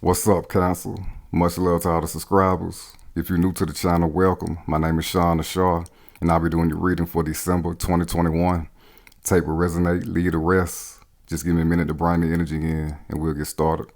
What's up, Council? Much love to all the subscribers. If you're new to the channel, welcome. My name is Sean Ashar, and I'll be doing your reading for December 2021. Tape will resonate, lead the rest. Just give me a minute to bring the energy in, and we'll get started.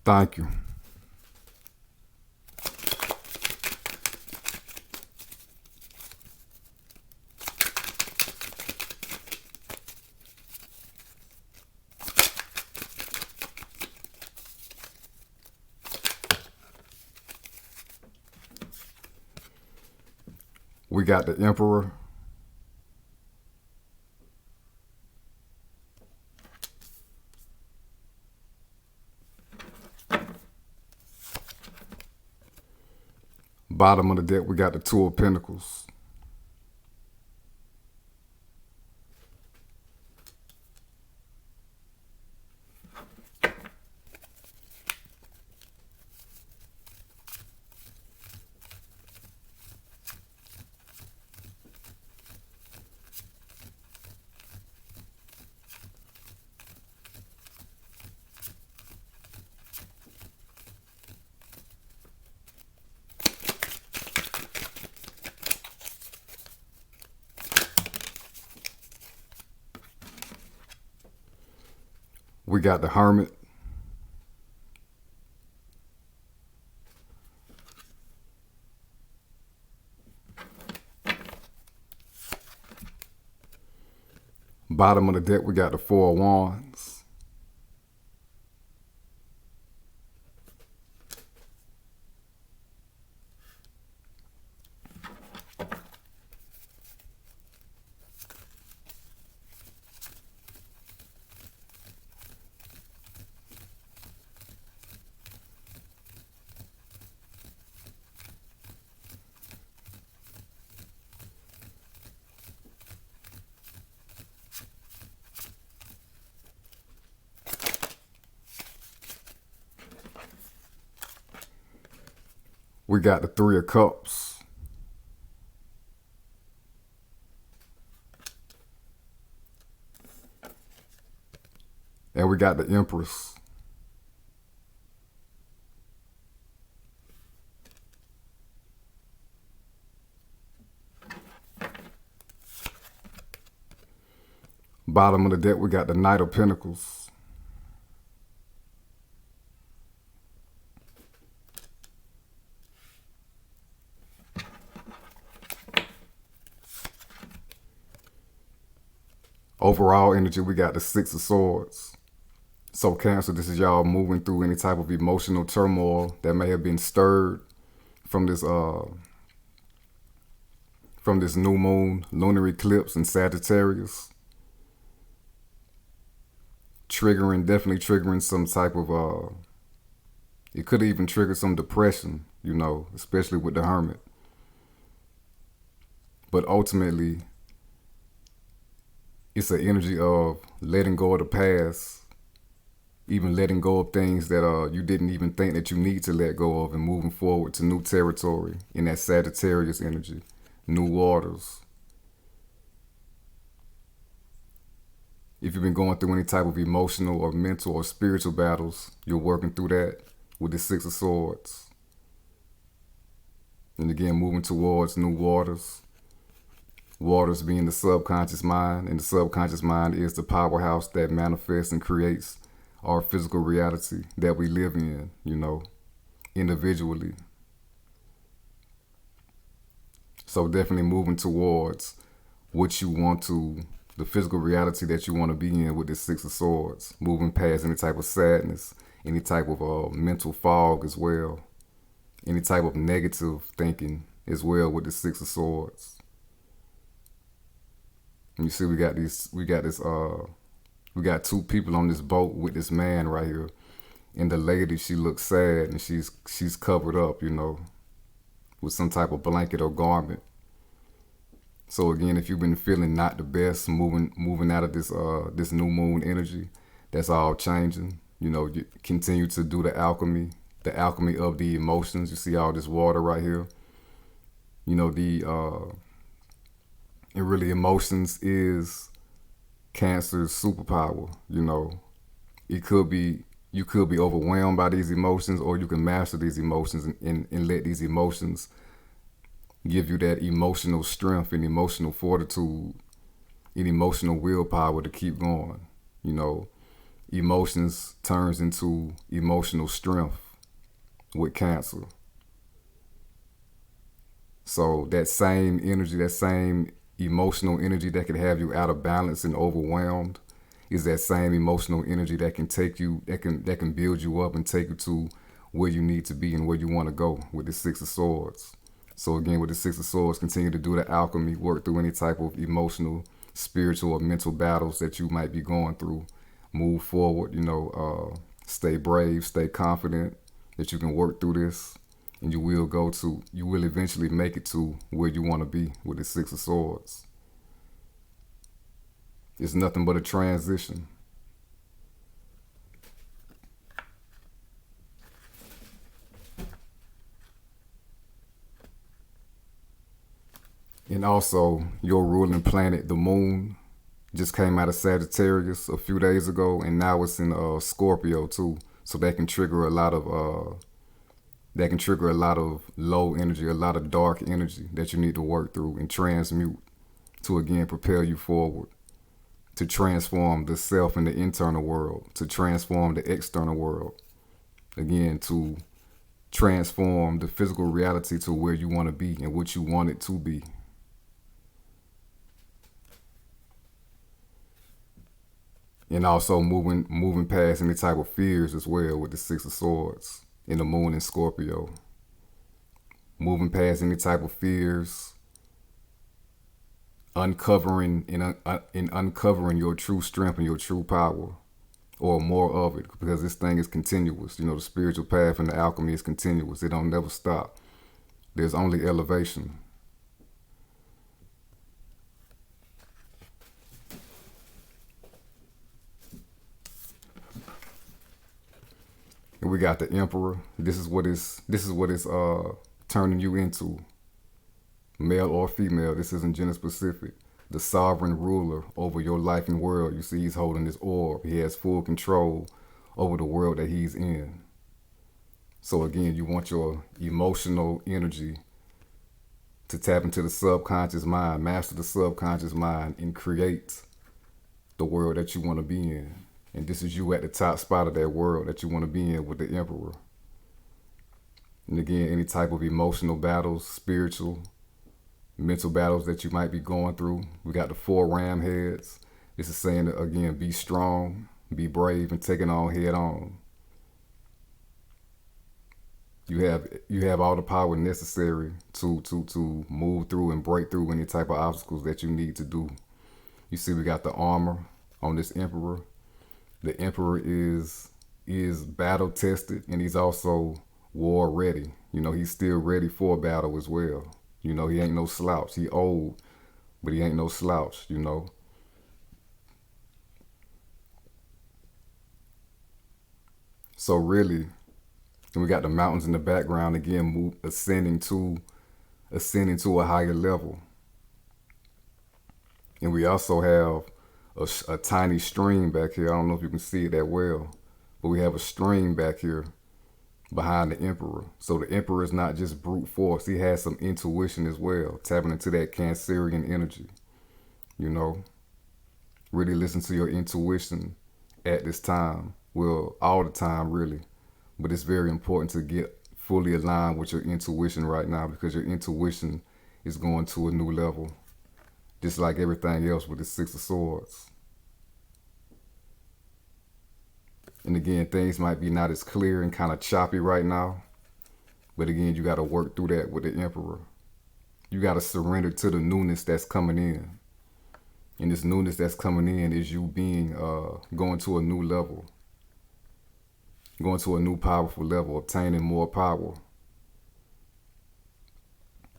Thank you. We got the Emperor. Bottom of the deck, we got the Two of Pentacles. We got the Hermit. Bottom of the deck, we got the Four of Wands. We got the Three of Cups. And we got the Empress. Bottom of the deck, we got the Knight of Pentacles. Overall energy, we got the Six of Swords. So Cancer, this is y'all moving through any type of emotional turmoil that may have been stirred from this new moon, lunar eclipse in Sagittarius. Definitely triggering some type of, it could even trigger some depression, especially with the Hermit. But ultimately, it's an energy of letting go of the past, even letting go of things that you didn't even think that you need to let go of, and moving forward to new territory in that Sagittarius energy, new waters. If you've been going through any type of emotional or mental or spiritual battles, you're working through that with the Six of Swords. And again, moving towards new waters. Waters being the subconscious mind, and the subconscious mind is the powerhouse that manifests and creates our physical reality that we live in, individually. So definitely moving towards what you want to, the physical reality that you want to be in with this Six of Swords. Moving past any type of sadness, any type of mental fog as well. Any type of negative thinking as well with the Six of Swords. And you see we got two people on this boat with this man right here. And the lady, she looks sad and she's covered up, with some type of blanket or garment. So again, if you've been feeling not the best, moving out of this new moon energy, that's all changing. You continue to do the alchemy of the emotions. You see all this water right here. And really emotions is Cancer's superpower. You could be overwhelmed by these emotions, or you can master these emotions and let these emotions give you that emotional strength and emotional fortitude and emotional willpower to keep going. Emotions turns into emotional strength with Cancer. So that same energy, that same emotional energy that can have you out of balance and overwhelmed is that same emotional energy that can take you, that can build you up and take you to where you need to be and where you want to go with the Six of Swords. So again, with the Six of Swords, continue to do the alchemy, work through any type of emotional, spiritual, or mental battles that you might be going through. Move forward, stay brave, stay confident that you can work through this, and you will eventually make it to where you want to be with the Six of Swords. It's nothing but a transition. And also, your ruling planet, the moon, just came out of Sagittarius a few days ago, and now it's in Scorpio too. So that can trigger a lot of low energy, a lot of dark energy that you need to work through and transmute to again propel you forward, to transform the self in the internal world, to transform the external world, again to transform the physical reality to where you want to be and what you want it to be. And also moving past any type of fears as well with the Six of Swords in the moon in Scorpio. Moving past any type of fears, uncovering your true strength and your true power, or more of it, because this thing is continuous. The spiritual path and the alchemy is continuous. It don't never stop. There's only elevation. And we got the Emperor. This is what it's turning you into, male or female. This isn't gender specific. The sovereign ruler over your life and world. You see, he's holding this orb. He has full control over the world that he's in. So again, you want your emotional energy to tap into the subconscious mind, master the subconscious mind, and create the world that you want to be in. And this is you at the top spot of that world that you want to be in with the Emperor. And again, any type of emotional battles, spiritual, mental battles that you might be going through. We got the 4 ram heads. This is saying that, again, be strong, be brave, and take it on head on. You have all the power necessary to move through and break through any type of obstacles that you need to do. You see, we got the armor on this Emperor. The Emperor is battle tested, and he's also war ready. He's still ready for battle as well. He ain't no slouch. He old, but he ain't no slouch, So really, and we got the mountains in the background again, ascending to a higher level. And we also have a tiny stream back here. I don't know if you can see it that well, but we have a stream back here behind the Emperor. So the Emperor is not just brute force. He has some intuition as well, tapping into that Cancerian energy. you know. Really listen to your intuition at this time. Well, all the time, really. But it's very important to get fully aligned with your intuition right now, because your intuition is going to a new level, just like everything else with the Six of Swords. And again, things might be not as clear and kind of choppy right now. But again, you got to work through that with the Emperor. You got to surrender to the newness that's coming in. And this newness that's coming in is you being, going to a new level. Going to a new powerful level, obtaining more power.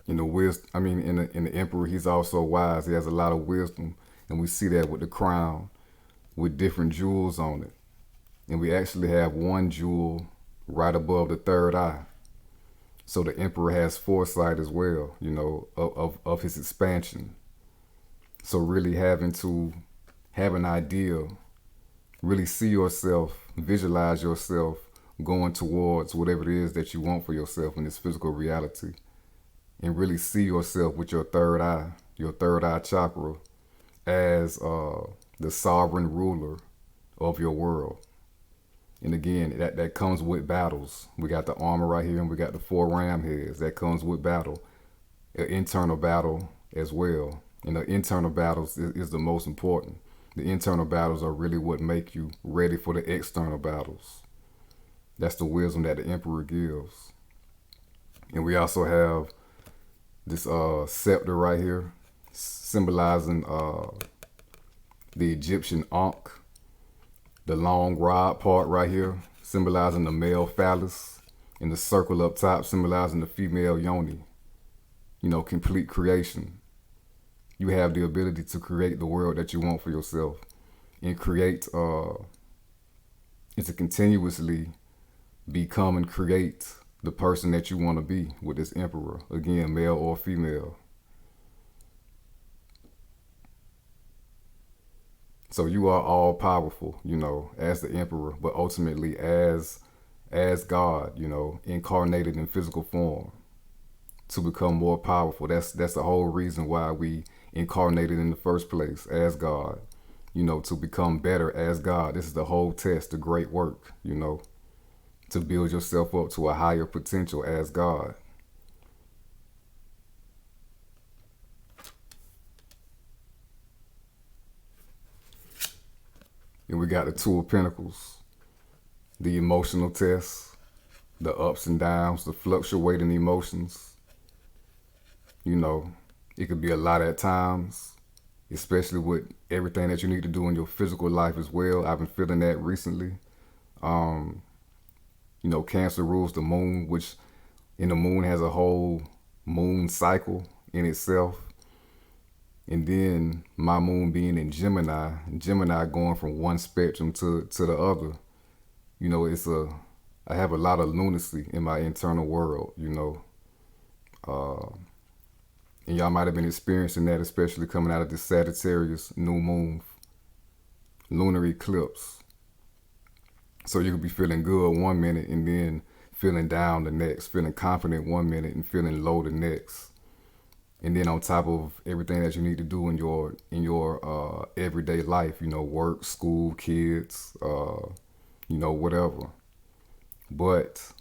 In the Emperor, he's also wise. He has a lot of wisdom. And we see that with the crown, with different jewels on it. And we actually have one jewel right above the third eye. So the Emperor has foresight as well, you know, of his expansion. So really having to have an idea, really see yourself, visualize yourself going towards whatever it is that you want for yourself in this physical reality. And really see yourself with your third eye chakra, as the sovereign ruler of your world. And again, that comes with battles. We got the armor right here, and we got the 4 ram heads. That comes with battle, an internal battle as well. And the internal battles is the most important. The internal battles are really what make you ready for the external battles. That's the wisdom that the Emperor gives. And we also have this scepter right here, symbolizing the Egyptian Ankh. The long rod part right here, symbolizing the male phallus, and the circle up top symbolizing the female yoni. You know, complete creation. You have the ability to create the world that you want for yourself, and create, and to continuously become and create the person that you want to be with this Emperor. Again, male or female. So you are all powerful, you know, as the Emperor, but ultimately as God, you know, incarnated in physical form to become more powerful. That's the whole reason why we incarnated in the first place, as God, you know, to become better as God. This is the whole test, the great work, you know, to build yourself up to a higher potential as God. And we got the 2 of Pentacles, the emotional test, the ups and downs, the fluctuating emotions. You know, it could be a lot at times, especially with everything that you need to do in your physical life as well. I've been feeling that recently. You know, Cancer rules the moon, which in the moon has a whole moon cycle in itself. And then my moon being in Gemini going from one spectrum to the other. You know, I have a lot of lunacy in my internal world, you know. And y'all might have been experiencing that, especially coming out of this Sagittarius new moon lunar eclipse. So you could be feeling good one minute and then feeling down the next, feeling confident one minute and feeling low the next. And then on top of everything that you need to do in your everyday life, you know, work, school, kids, you know, whatever. But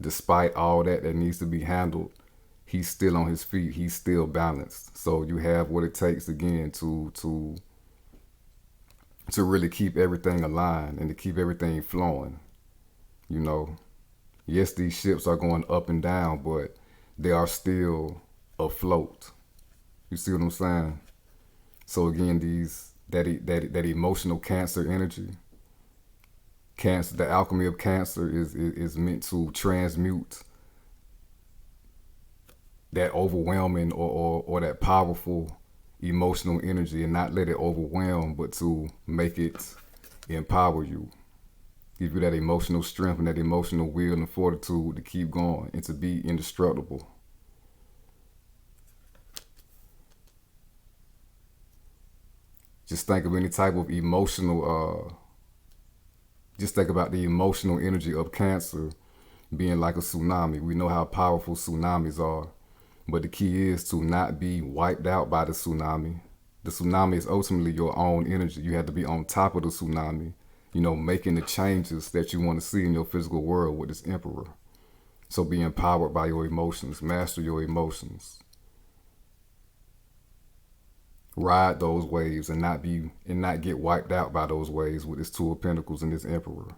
despite all that needs to be handled, he's still on his feet. He's still balanced. So you have what it takes again to really keep everything aligned and to keep everything flowing. You know, yes, these ships are going up and down, but they are still afloat. You see what I'm saying? So again, that emotional Cancer energy, Cancer, the alchemy of Cancer is meant to transmute that overwhelming or that powerful emotional energy and not let it overwhelm, but to make it empower you, give you that emotional strength and that emotional will and fortitude to keep going and to be indestructible. Just think of any type of emotional, just think about the emotional energy of Cancer being like a tsunami. We know how powerful tsunamis are, but the key is to not be wiped out by the tsunami, The tsunami is ultimately your own energy. You have to be on top of the tsunami, making the changes that you want to see in your physical world with this emperor. So be empowered by your emotions, master your emotions. Ride those waves and not get wiped out by those waves with this Two of Pentacles and this Emperor.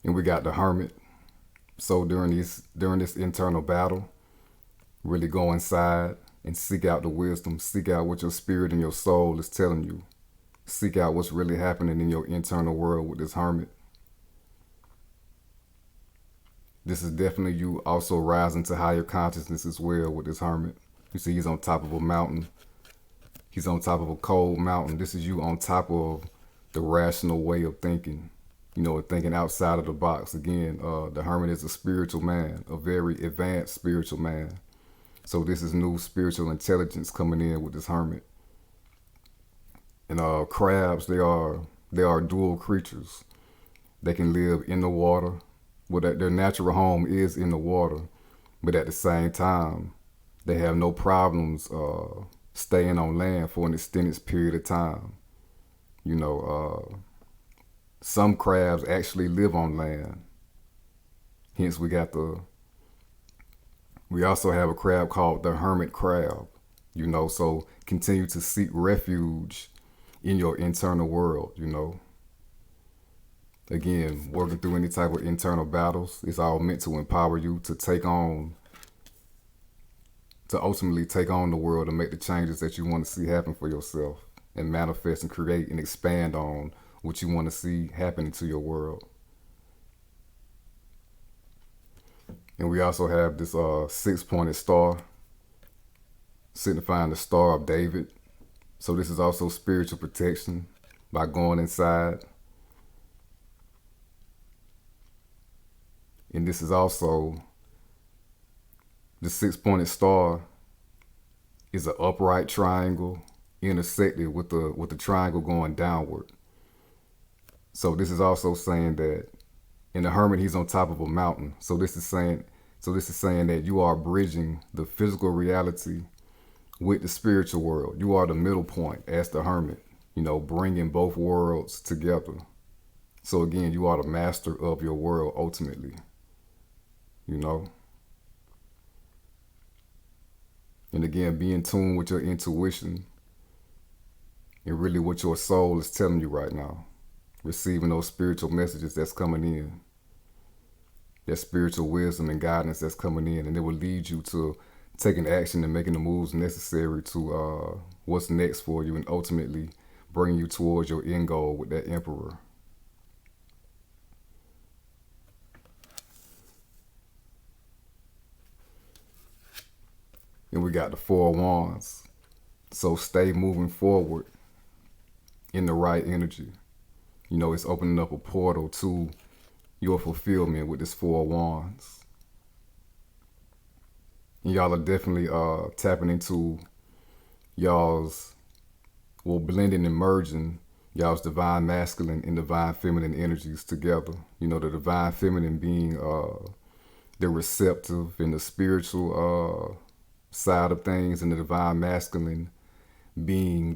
And we got the Hermit. So during this internal battle, really go inside and seek out the wisdom. Seek out what your spirit and your soul is telling you. Seek out what's really happening in your internal world with this Hermit. This is definitely you also rising to higher consciousness as well with this Hermit. You see he's on top of a mountain. He's on top of a cold mountain. This is you on top of the rational way of thinking. Thinking outside of the box. Again, the Hermit is a spiritual man, a very advanced spiritual man. So this is new spiritual intelligence coming in with this Hermit. And crabs, they are dual creatures. They can live in the water. Well, their natural home is in the water, but at the same time, they have no problems staying on land for an extended period of time. Some crabs actually live on land. Hence, we also have a crab called the hermit crab. So continue to seek refuge in your internal world. Again, working through any type of internal battles, it's all meant to empower you to ultimately take on the world and make the changes that you want to see happen for yourself and manifest and create and expand on what you want to see happening to your world. And we also have this six-pointed star, signifying the Star of David. So this is also spiritual protection by going inside. And this is also, the six-pointed star is an upright triangle intersected with the triangle going downward. So this is also saying that in the Hermit, he's on top of a mountain. So this is saying that you are bridging the physical reality with the spiritual world. You are the middle point as the Hermit, bringing both worlds together. So again, you are the master of your world ultimately. And again, be in tune with your intuition and really what your soul is telling you right now. Receiving those spiritual messages that's coming in. That spiritual wisdom and guidance that's coming in. And it will lead you to taking action and making the moves necessary to what's next for you and ultimately bring you towards your end goal with that Emperor. And we got the Four of Wands. So stay moving forward in the right energy. It's opening up a portal to your fulfillment with this Four of Wands. And y'all are definitely tapping into blending and merging y'all's divine masculine and divine feminine energies together. The divine feminine being the receptive and the spiritual side of things, and the divine masculine being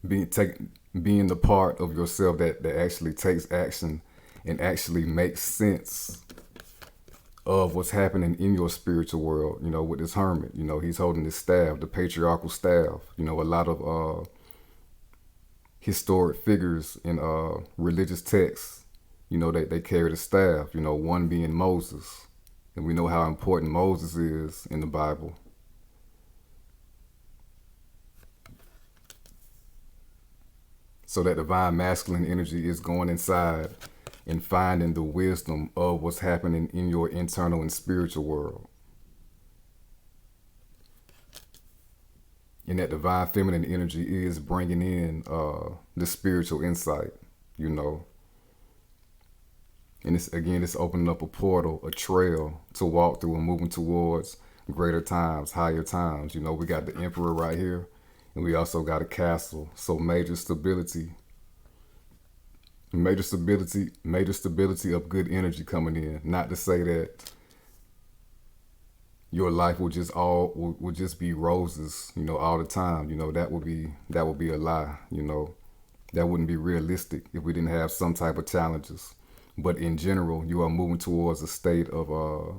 being the part of yourself that actually takes action and actually makes sense of what's happening in your spiritual world. With this Hermit, he's holding this staff, the patriarchal staff. A lot of historic figures in religious texts, they carry the staff, one being Moses. And we know how important Moses is in the Bible. So that divine masculine energy is going inside and finding the wisdom of what's happening in your internal and spiritual world. And that divine feminine energy is bringing in the spiritual insight, And it's opening up a portal, a trail to walk through and moving towards greater times, higher times. We got the Emperor right here, and we also got a castle. So major stability major stability of good energy coming in. Not to say that your life will just be roses, all the time. That would be a lie. That wouldn't be realistic if we didn't have some type of challenges. But in general, you are moving towards a state of a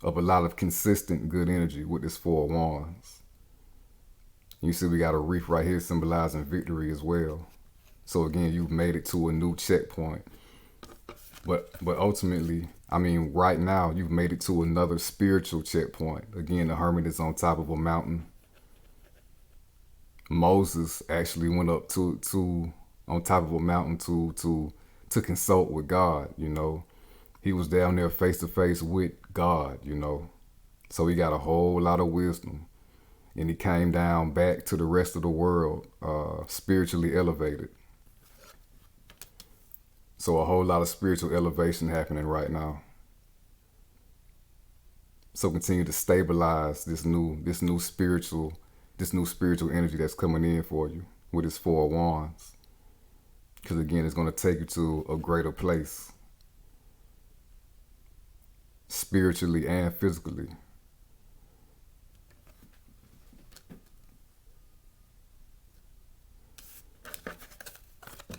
lot of consistent good energy with this Four of Wands. You see, we got a wreath right here symbolizing victory as well. So again, you've made it to a new checkpoint. But ultimately, right now, you've made it to another spiritual checkpoint. Again, the Hermit is on top of a mountain. Moses actually went up to on top of a mountain to consult with God. He was down there face to face with God. So he got a whole lot of wisdom, and he came down back to the rest of the world, spiritually elevated. So a whole lot of spiritual elevation happening right now. So continue to stabilize this new spiritual energy that's coming in for you with this Four of Wands. Because again, it's going to take you to a greater place, spiritually and physically.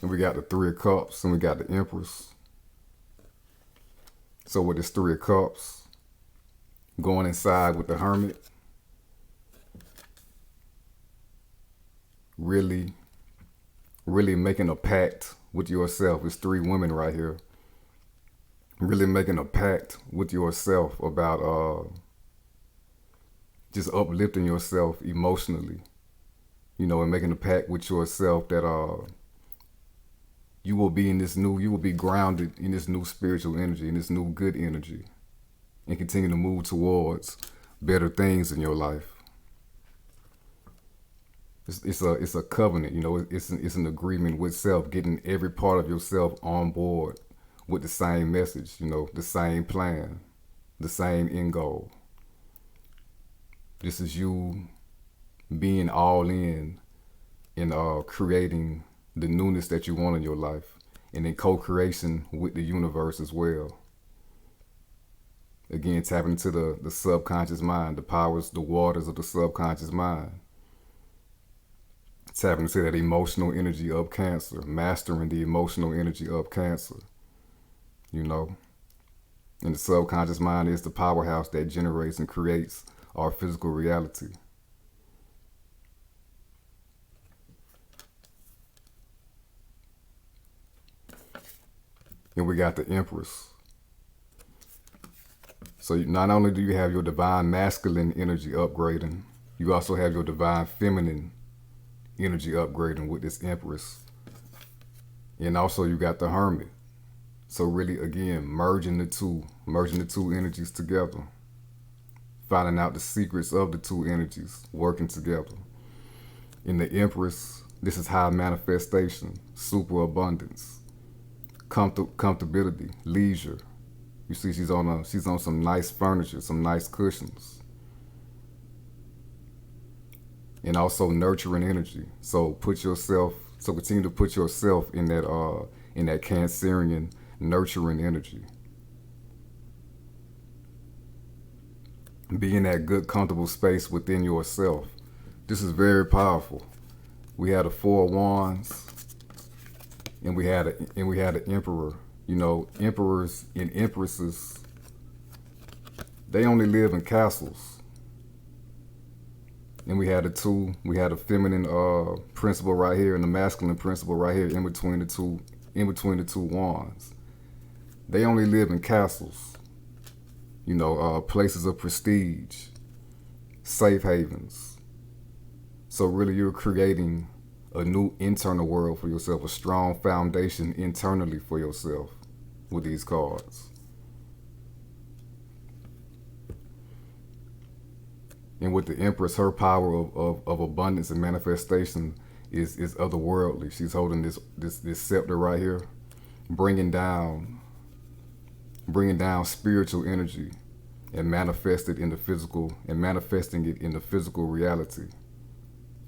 And we got the Three of Cups and we got the Empress. So with this Three of Cups, going inside with the Hermit, really making a pact with yourself. It's three women right here. Really making a pact with yourself about just uplifting yourself emotionally, and making a pact with yourself that you will be grounded in this new spiritual energy, in this new good energy, and continue to move towards better things in your life. It's a covenant, it's an agreement with self, getting every part of yourself on board with the same message, the same plan, the same end goal. This is you being all in creating the newness that you want in your life, and in co-creation with the universe as well. Again, tapping into the subconscious mind, the waters of the subconscious mind. Tapping into that emotional energy of Cancer, mastering the emotional energy of Cancer. And the subconscious mind is the powerhouse that generates and creates our physical reality. And we got the Empress. So not only do you have your divine masculine energy upgrading, you also have your divine feminine energy upgrading with this Empress. And also you got the Hermit. So really, again, merging the two energies together. Finding out the secrets of the two energies working together. In the Empress, this is high manifestation, superabundance, comfortability, leisure. You see, she's on some nice furniture, some nice cushions, and also nurturing energy. So continue to put yourself in that Cancerian nurturing energy. Be in that good, comfortable space within yourself. This is very powerful. We had a Four of Wands, and we had an Emperor. Emperors and empresses, they only live in castles. And we had a feminine principle right here and the masculine principle right here in between the two wands. They only live in castles. Places of prestige, safe havens. So really you're creating a new internal world for yourself, a strong foundation internally for yourself with these cards. And with the Empress, her power of abundance and manifestation is otherworldly. She's holding this scepter right here, bringing down spiritual energy and manifesting it in the physical reality.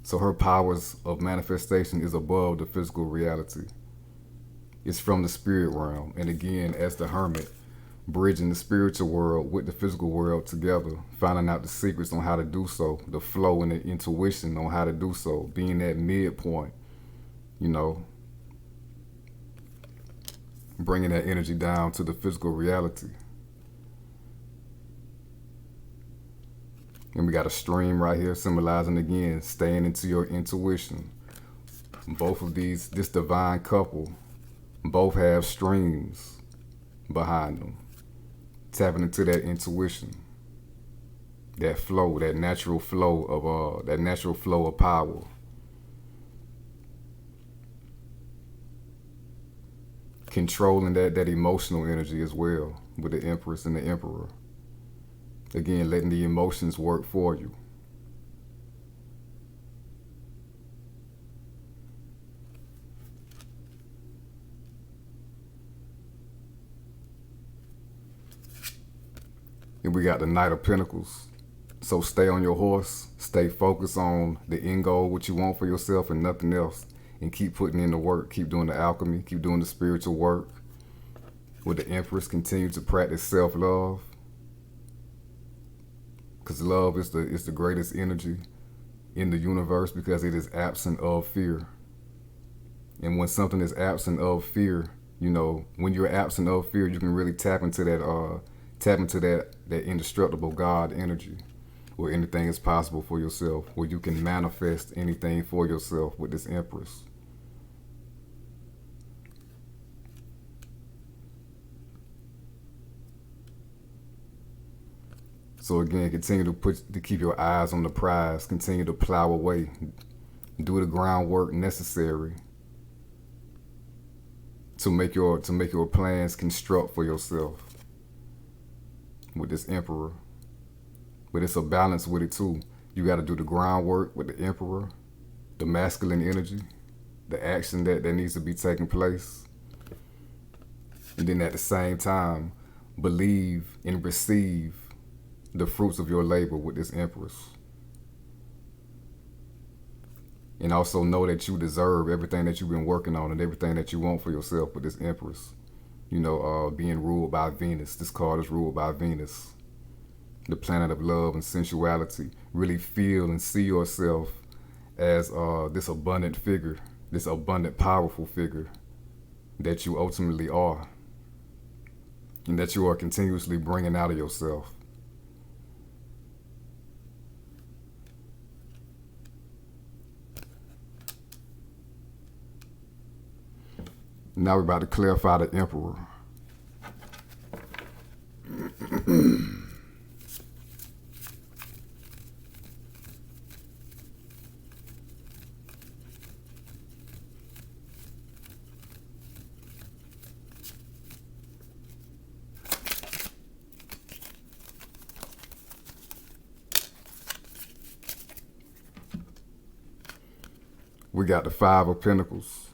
So her powers of manifestation is above the physical reality. It's from the spirit realm. And again, as the hermit, bridging the spiritual world with the physical world together, finding out the secrets on how to do so, the flow and the intuition on how to do so, being that midpoint, you know, bringing that energy down to the physical reality. And we got a stream right here symbolizing, again, staying into your intuition. Both of these, this divine couple, both have streams behind them, tapping into that intuition, that flow, that natural flow of power. Controlling that emotional energy as well with the Empress and the Emperor. Again, letting the emotions work for you. And we got the Knight of Pentacles. So stay on your horse, stay focused on the end goal, what you want for yourself and nothing else. And keep putting in the work, keep doing the alchemy, keep doing the spiritual work. With the Empress, continue to practice self-love. Because love is the greatest energy in the universe, because it is absent of fear. And when something is absent of fear, you know, when you're absent of fear, you can really tap into that indestructible God energy, where anything is possible for yourself, where you can manifest anything for yourself with this Empress. So again, continue to keep your eyes on the prize, continue to plow away, do the groundwork necessary to make your plans construct for yourself with this Emperor. But it's a balance with it too. You got to do the groundwork with the Emperor, the masculine energy, the action that needs to be taking place. And then at the same time, believe and receive the fruits of your labor with this Empress. And also know that you deserve everything that you've been working on and everything that you want for yourself with this Empress. You know, being ruled by Venus. This card is ruled by Venus, the planet of love and sensuality. Really feel and see yourself as this abundant figure, this abundant, powerful figure that you ultimately are, and that you are continuously bringing out of yourself. Now we're about to clarify the Emperor. We got the Five of Pentacles.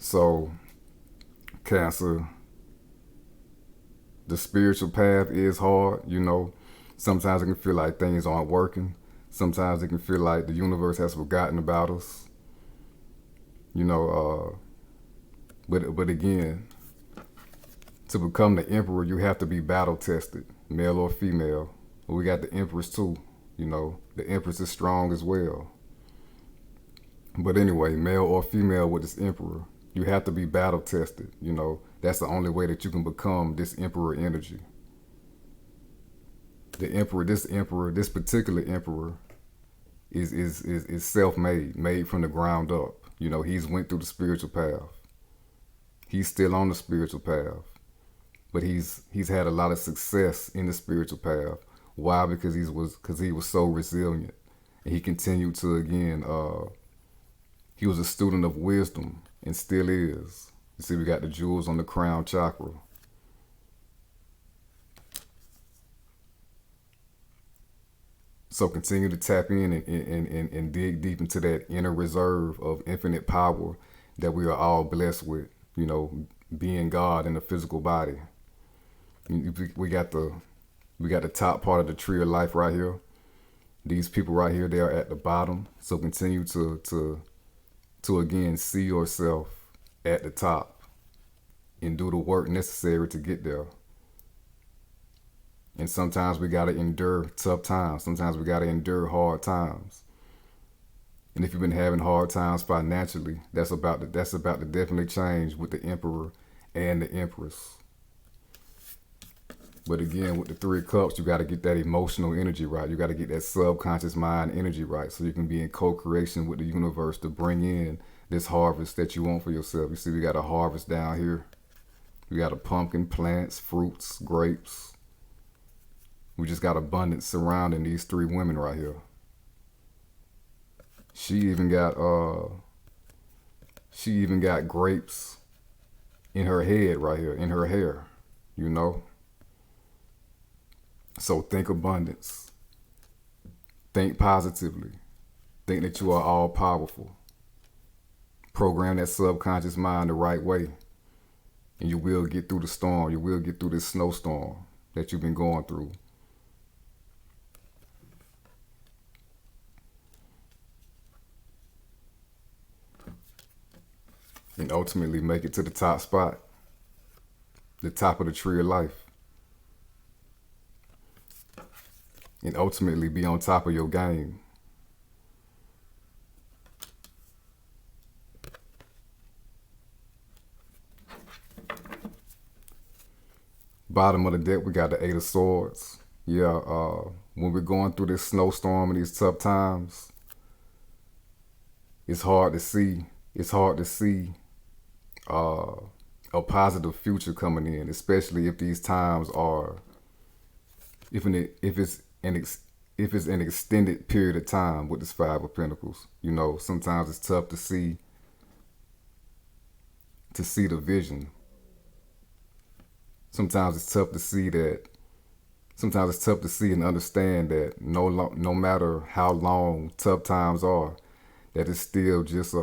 So, Cancer, the spiritual path is hard, you know. Sometimes it can feel like things aren't working. Sometimes it can feel like the universe has forgotten about us. You know, but again, to become the Emperor, you have to be battle tested, male or female. But we got the Empress too, you know. The Empress is strong as well. But anyway, male or female with this Emperor, you have to be battle tested, you know. That's the only way that you can become this Emperor energy. The Emperor, this particular Emperor is self-made, made from the ground up. You know, he's went through the spiritual path. He's still on the spiritual path. But he's had a lot of success in the spiritual path. Why? Because he was so resilient. And he continued to, again, he was a student of wisdom and still is. You see, we got the jewels on the crown chakra. So continue to tap in and dig deep into that inner reserve of infinite power that we are all blessed with, you know, being God in a physical body. We got the top part of the tree of life right here. These people right here, they are at the bottom. So continue to again see yourself at the top. and do the work necessary to get there. And sometimes we gotta endure tough times. Sometimes we gotta endure hard times. And if you've been having hard times financially, that's about to definitely change with the Emperor and the Empress. But again, with the Three of Cups, you got to get that emotional energy right. You got to get that subconscious mind energy right, so you can be in co-creation with the universe to bring in this harvest that you want for yourself. You see, we got a harvest down here. We got a pumpkin, plants, fruits, grapes. We just got abundance surrounding these three women right here. She even got grapes in her head right here, in her hair, you know? So think abundance. Think positively. Think that you are all powerful. Program that subconscious mind the right way. And you will get through the storm. You will get through this snowstorm that you've been going through. And ultimately make it to the top spot. The top of the tree of life. And ultimately be on top of your game. Bottom of the deck, we got the Eight of Swords. Yeah, when we're going through this snowstorm and these tough times, it's hard to see. It's hard to see a positive future coming in, especially if these times are, if it's an extended period of time with this Five of Pentacles. You know, sometimes it's tough to see the vision. Sometimes it's tough to see that. Sometimes it's tough to see and understand that no matter how long tough times are, that it's still just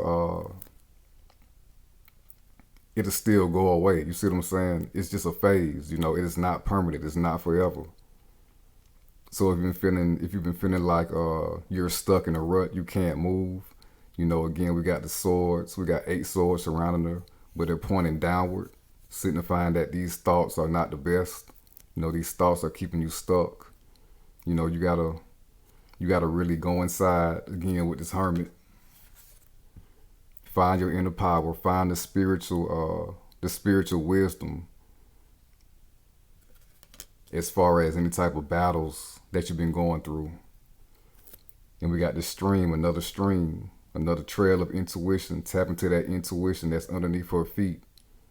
it'll still go away. You see what I'm saying? It's just a phase. You know, it is not permanent. It's not forever. So if you've been feeling like you're stuck in a rut, you can't move. You know, again, we got the swords. We got 8 swords surrounding her, but they're pointing downward, signifying that these thoughts are not the best. You know, these thoughts are keeping you stuck. You know, you gotta really go inside again with this Hermit. Find your inner power. Find the spiritual wisdom as far as any type of battles that you've been going through. And we got this stream, another trail of intuition. Tap into that intuition that's underneath her feet,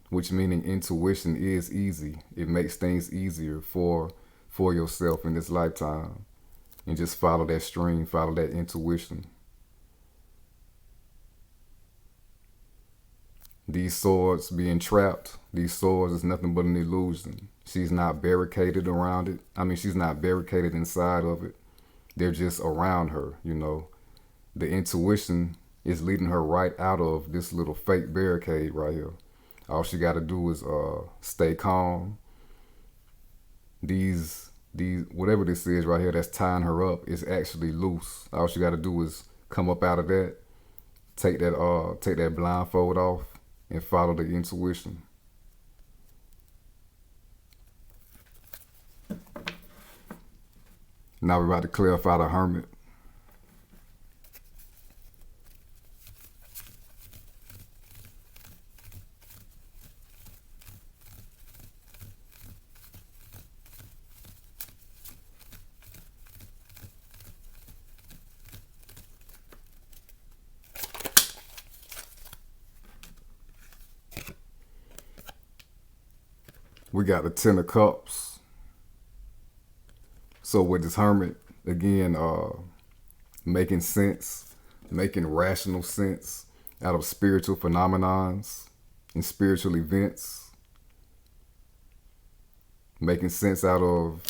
which meaning intuition is easy. It makes things easier for yourself in this lifetime. And just follow that stream, follow that intuition. These swords being trapped, these swords is nothing but an illusion. She's not barricaded around it. I mean, she's not barricaded inside of it. They're just around her, you know. The intuition is leading her right out of this little fake barricade right here. All she got to do is stay calm. These whatever this is right here that's tying her up is actually loose. All she got to do is come up out of that, take that blindfold off, and follow the intuition. Now we're about to clarify the Hermit. We got the Ten of Cups. So with this Hermit, again, making sense, making rational sense out of spiritual phenomenons and spiritual events. Making sense out of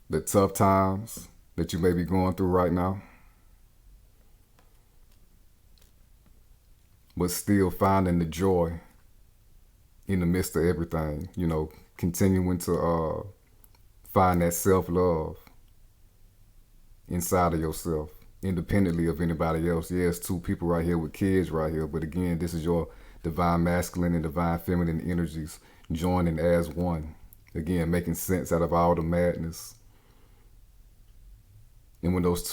the tough times that you may be going through right now. But still finding the joy in the midst of everything, you know, continuing to find that self-love inside of yourself, independently of anybody else. Yes, 2 people right here with kids right here, but again, this is your divine masculine and divine feminine energies joining as one. Again, making sense out of all the madness. And when those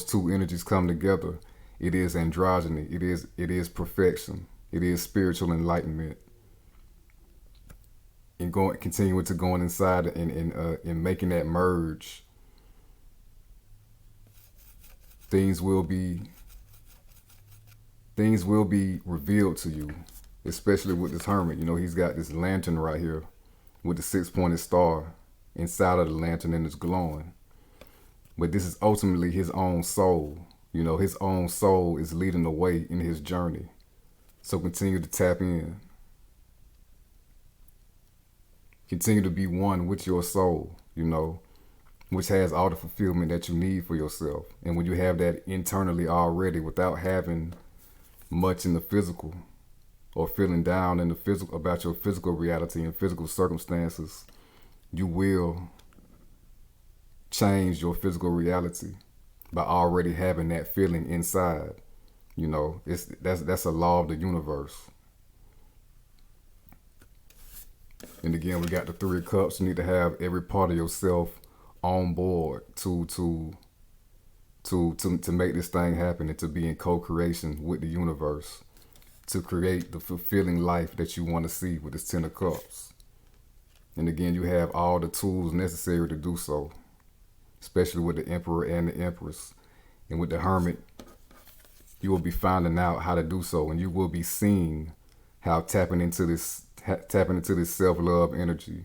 two energies come together, it is androgyny. It is perfection. It is spiritual enlightenment. And continuing to going inside and making that merge, things will be revealed to you, especially with this hermit. You know, he's got this lantern right here with the 6-pointed star inside of the lantern, and it's glowing. But this is ultimately his own soul. You know, his own soul is leading the way in his journey. So continue to tap in. Continue to be one with your soul, you know, which has all the fulfillment that you need for yourself. And when you have that internally already without having much in the physical or feeling down in the physical about your physical reality and physical circumstances, you will change your physical reality by already having that feeling inside. You know, that's a law of the universe. And again, we got the 3 of Cups. You need to have every part of yourself on board to make this thing happen and to be in co-creation with the universe, to create the fulfilling life that you want to see with this 10 of Cups. And again, you have all the tools necessary to do so, especially with the Emperor and the Empress. And with the Hermit, you will be finding out how to do so, and you will be seeing how tapping into this self-love energy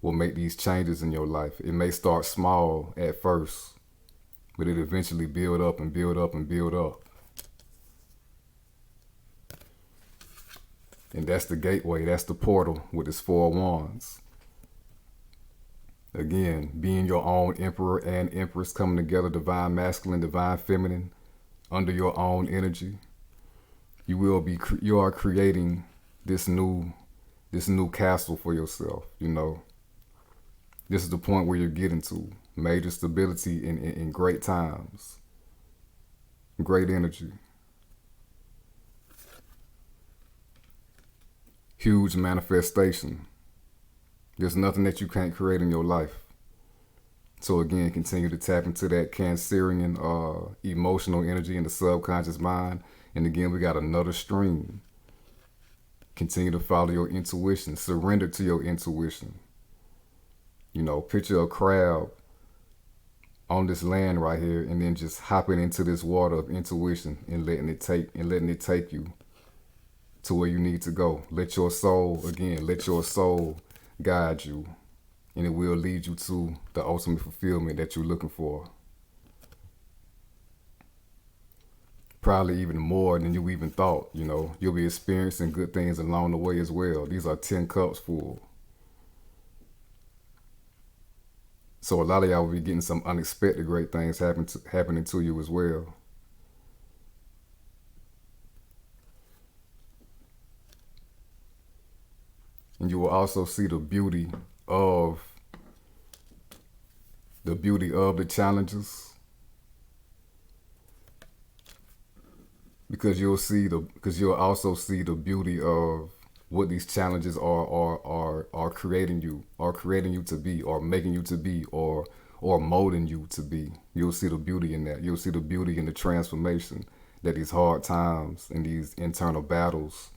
will make these changes in your life. It may start small at first, but it eventually build up and build up and build up. And that's the gateway, that's the portal with this 4 of Wands. Again, being your own Emperor and Empress, coming together, divine masculine, divine feminine, under your own energy. You are creating this new castle for yourself, you know. This is the point where you're getting to. Major stability in great times. Great energy. Huge manifestation. There's nothing that you can't create in your life. So again, continue to tap into that Cancerian emotional energy in the subconscious mind. And again, we got another stream. Continue to follow your intuition. Surrender to your intuition. You know, picture a crab on this land right here, and then just hopping into this water of intuition and letting it take you to where you need to go. Let your soul guide you, and it will lead you to the ultimate fulfillment that you're looking for. Probably even more than you even thought, you know. You'll be experiencing good things along the way as well. These are 10 cups full. So a lot of y'all will be getting some unexpected great things happening to you as well. And you will also see the beauty of the challenges, because you'll also see the beauty of what these challenges are creating you to be, or making you to be, or molding you to be. You'll see the beauty in that. You'll see the beauty in the transformation that these hard times and these internal battles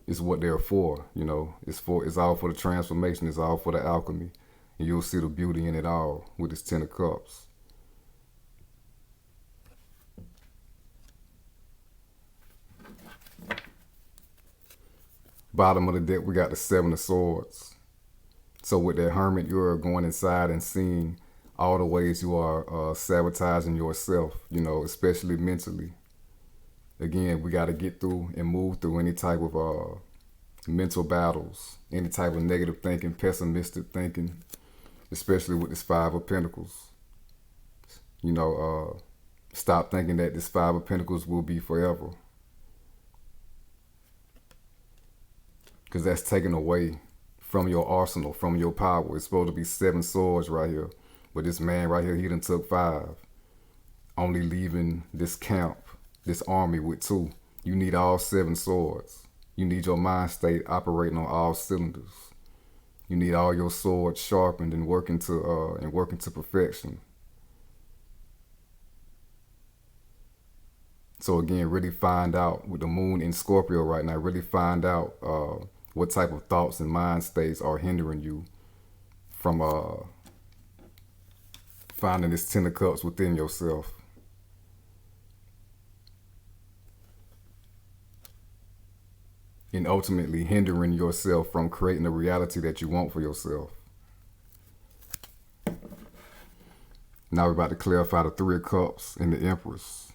is what they're for. You know, it's all for the transformation. It's all for the alchemy, and you'll see the beauty in it all with this 10 of Cups. Bottom of the deck, we got the 7 of Swords. So with that Hermit, you're going inside and seeing all the ways you are sabotaging yourself, you know, especially mentally. Again, we got to get through and move through any type of mental battles, any type of negative thinking, pessimistic thinking, especially with this 5 of Pentacles. You know, stop thinking that this 5 of Pentacles will be forever, because that's taken away from your arsenal, from your power. It's supposed to be 7 swords right here, but this man right here, he done took 5, only leaving this camp, this army with 2, You need all 7 swords. You need your mind state operating on all cylinders. You need all your swords sharpened and working to perfection. So again, really find out with the moon in Scorpio right now. Really find out what type of thoughts and mind states are hindering you from finding this 10 of Cups within yourself. And ultimately hindering yourself from creating the reality that you want for yourself. Now we're about to clarify the 3 of Cups and the Empress.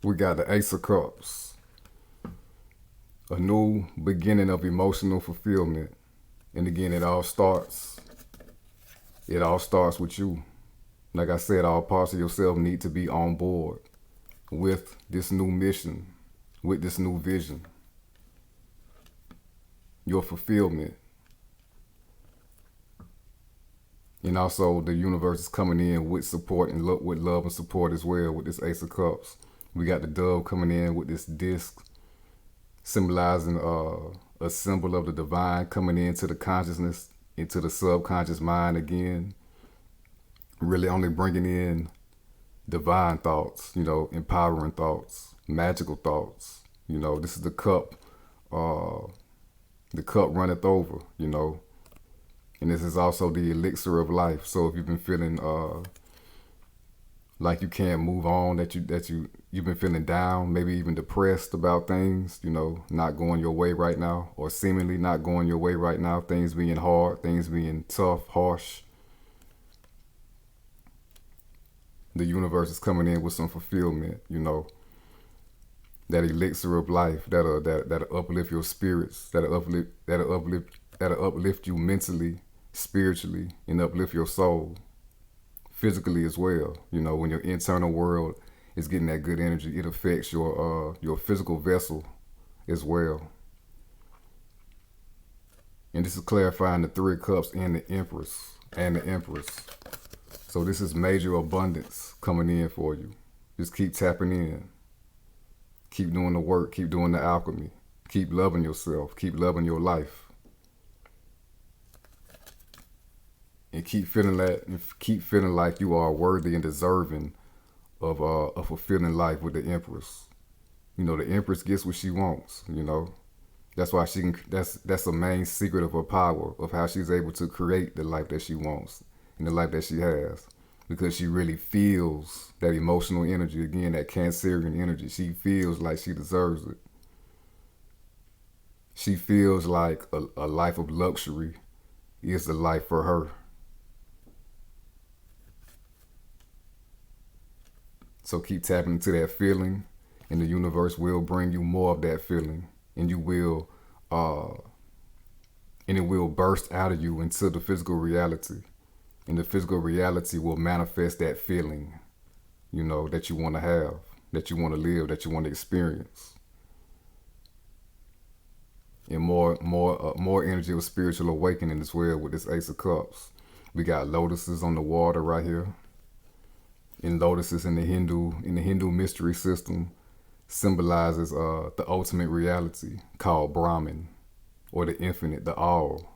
We got the Ace of Cups. A new beginning of emotional fulfillment. And again, it all starts with you. Like I said, all parts of yourself need to be on board with this new mission, with this new vision. Your fulfillment. And also the universe is coming in with support and with love and support as well with this Ace of Cups. We got the dove coming in with this disc, symbolizing a symbol of the divine coming into the consciousness, into the subconscious mind again. Really only bringing in divine thoughts, empowering thoughts, magical thoughts. This is the cup runneth over, And this is also the elixir of life. So if you've been feeling like you can't move on, that you've been feeling down, maybe even depressed about things, not going your way right now, or seemingly not going your way right now, things being hard, things being tough, harsh. The universe is coming in with some fulfillment, that elixir of life that'll uplift your spirits, that'll uplift you mentally, spiritually, and uplift your soul. Physically as well, when your internal world is getting that good energy, it affects your physical vessel as well. And this is clarifying the 3 of Cups and the Empress So this is major abundance coming in for you. Just keep tapping in, keep doing the work, keep doing the alchemy, keep loving yourself, keep loving your life. And keep feeling like you are worthy and deserving of a fulfilling life with the Empress. The Empress gets what she wants. That's why she can. That's a main secret of her power, of how she's able to create the life that she wants and the life that she has, because she really feels that emotional energy again, that Cancerian energy. She feels like she deserves it. She feels like a life of luxury is the life for her. So keep tapping into that feeling, and the universe will bring you more of that feeling, and it will burst out of you into the physical reality, and the physical reality will manifest that feeling, that you want to have, that you want to live, that you want to experience, and more energy of spiritual awakening as well with this Ace of Cups. We got lotuses on the water right here. And lotuses in the Hindu mystery system symbolizes the ultimate reality called Brahman, or the infinite, the all,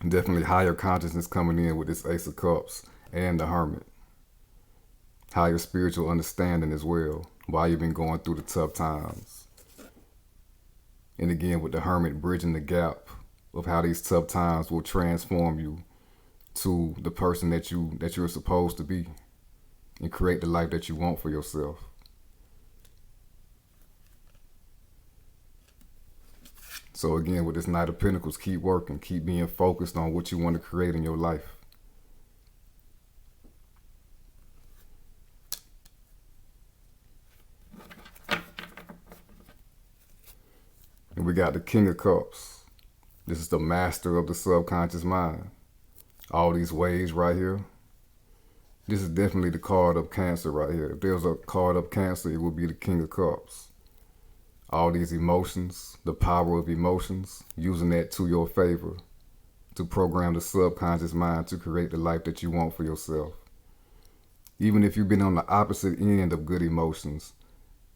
Definitely higher consciousness coming in with this Ace of Cups and the Hermit. Higher spiritual understanding as well, while you've been going through the tough times. And again, with the Hermit bridging the gap of how these tough times will transform you to the person that you're supposed to be, and create the life that you want for yourself. So again, with this Knight of Pentacles, keep working, keep being focused on what you want to create in your life. And we got the King of Cups. This is the master of the subconscious mind. All these waves right here. This is definitely the card of Cancer right here. If there's a card of Cancer, it would be the King of Cups. All these emotions, the power of emotions, using that to your favor to program the subconscious mind to create the life that you want for yourself. Even if you've been on the opposite end of good emotions,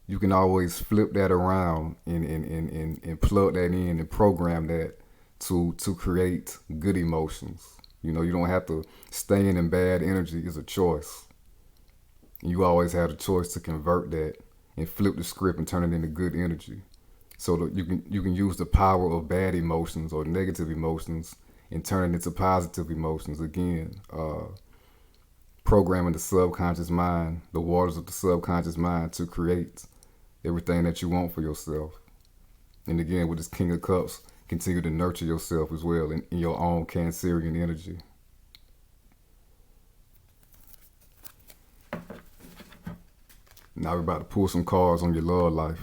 you can always flip that around and plug that in and program that to create good emotions. You know, you don't have to stay in bad energy. It's a choice. You always have the choice to convert that and flip the script and turn it into good energy. So that you can use the power of bad emotions or negative emotions and turn it into positive emotions. Again, programming the subconscious mind, the waters of the subconscious mind to create everything that you want for yourself. And again, with this King of Cups, continue to nurture yourself as well in your own Cancerian energy. Now we're about to pull some cards on your love life.